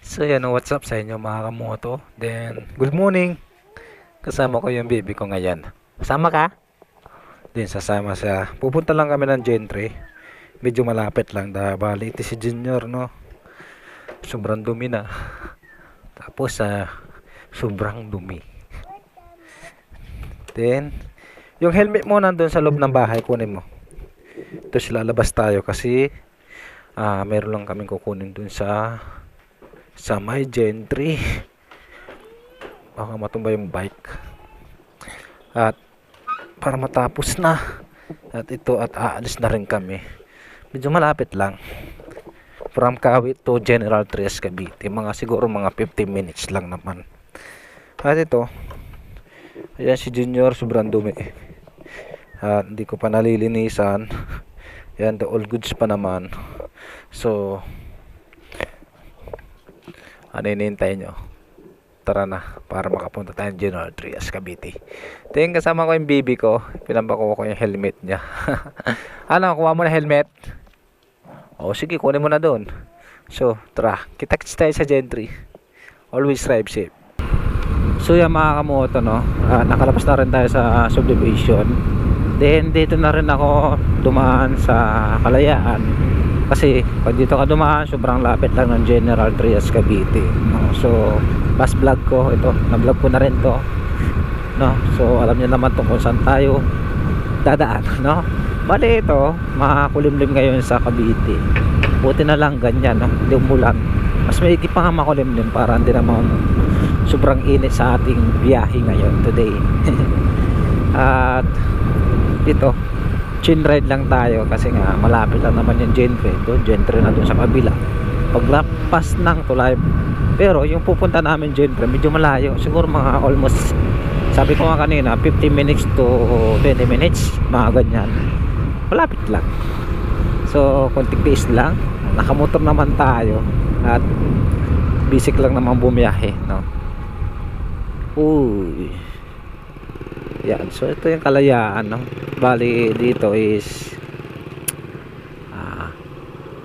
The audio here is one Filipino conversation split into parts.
So yan, what's up sa inyo mga kamoto? Then, good morning. Kasama ko yung baby ko ngayon. Kasama ka? Then sasama sa, pupunta lang kami ng Gentry. Medyo malapit lang, bali ito si Junior, no? Sobrang dumi na. Tapos, sobrang dumi. Then, yung helmet mo nandun sa loob ng bahay, kunin mo. Tapos lalabas tayo kasi, meron lang kaming kukunin dun sa may Gentry. Baka matumba yung bike. At para matapos na. At ito at aalis na rin kami. Medyo malapit lang. From Kawit to General Trias Cavite. Siguro mga 15 minutes lang naman. At ito. Ayan si Junior, sobrang dumi. At hindi ko pa nalilinisan. Ayan, the all goods pa naman. So, ano hinihintay nyo? Tara na, para makapunta tayong General Trias Cavite. Tingin kasama ko yung baby ko. Pinambakuha ko yung helmet niya. Ano, kuha mo na helmet? O sige, kunin mo na doon. So, tara, kita-kits tayo sa Gentry. Always drive safe. So yan mga kamoto, no? Nakalabas na rin tayo sa subdivision. Then dito na rin ako dumaan sa Kalayaan. Kasi pag dito ka dumaan, sobrang lapit lang ng General Trias Cavite, no? So last vlog ko, ito, na-vlog ko na rin to, no? So alam niyo naman kung saan tayo dadaan, no? Bali ito, makulimlim ngayon sa Cavite. Buti na lang ganyan, no? Hindi umulan. Mas maigi pa nga makulimlim para hindi naman sobrang init sa ating biyahe ngayon today. At ito, chin ride lang tayo kasi nga malapit lang naman yung Gentry. Ito, Gentry na dun sa kabila. Paglapas ng tulay. Pero yung pupunta namin Gentry, medyo malayo. Siguro mga almost, sabi ko nga kanina, 15 minutes to 20 minutes. Mga ganyan. Malapit lang. So, konting tiis lang. Nakamotor naman tayo. At basic lang naman bumiyahe, no? Uy. Yan, so ito yung Kalayaan, no? Bali dito is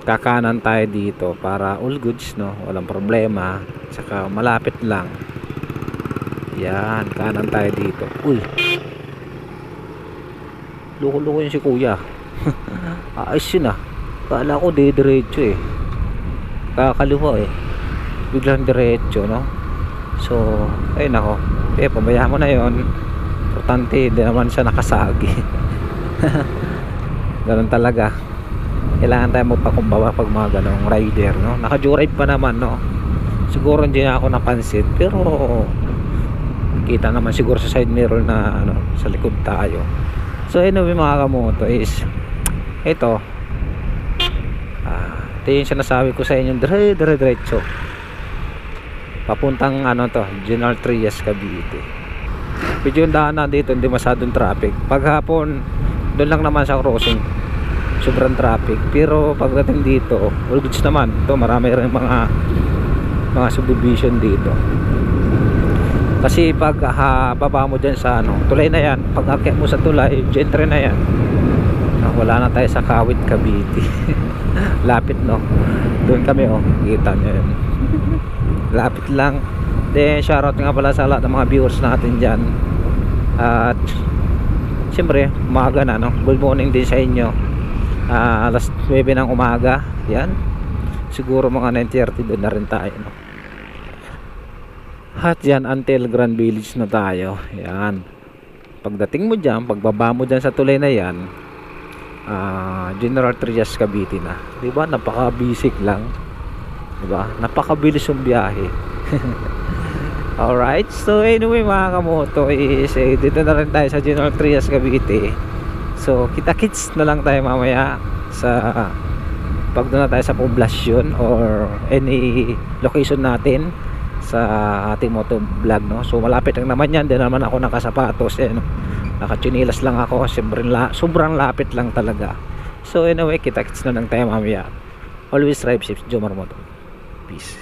kakanan tayo dito para all goods, no? Walang problema. Saka malapit lang. Yan, kanan tayo dito. Uy. Luko-luko yun si kuya. Ayos yun ah. Kala ko diretso eh. Kakaliwa eh. Biglang diretso, no? So, ay nako. Pabayaan mo na yon. Importante, hindi naman siya nakasagi. Ganun talaga. Kailangan tayo magpakumbaba pag mga ganong rider, no? Naka-joyride pa naman, no? Siguro hindi na ako napansin, pero kita naman siguro sa side mirror na ano, sa likod tayo. So, anyway mga kamoto is ito. Ito yung sinasabi ko sa inyo, diretso. Papuntang ano to, General Trias Cavite. Medyo yung daanan dito hindi masyadong traffic. Paghapon doon lang naman sa crossing sobrang traffic, pero pagdating dito all goods naman. Ito marami rin mga subdivision dito. Kasi pag baba mo dyan sa ano, tulay na yan, pag akyat mo sa tulay, Gentry na yan. Wala na tayo sa Kawit Cavite. Lapit, no? Doon kami, oh, kita nyo yun. Lapit lang. Then shoutout nga pala sa lahat ng mga viewers natin dyan. At siyempre umaga na, no? Good morning din sa inyo. Alas 9 ng umaga. Yan. Siguro mga 9:30 doon na rin tayo, no? At yan, until Grand Village na tayo. Yan. Pagdating mo dyan, pagbaba mo dyan sa tulay na yan, General Trias Cavite na. Diba? Napaka-basic lang. Diba? Napakabilis yung biyahe. Alright, so anyway mga kamoto is dito na rin tayo sa General Trias Cavite. So kita-kits na lang tayo mamaya sa pag doon na tayo sa poblasyon or any location natin sa ating moto vlog, no? So malapit lang naman yan. Din naman ako nakasapatos, no? Nakachinilas lang ako. Sobrang lapit lang talaga. So anyway, kita-kits na lang tayo mamaya. Always drive safe, Jomar Moto. Peace.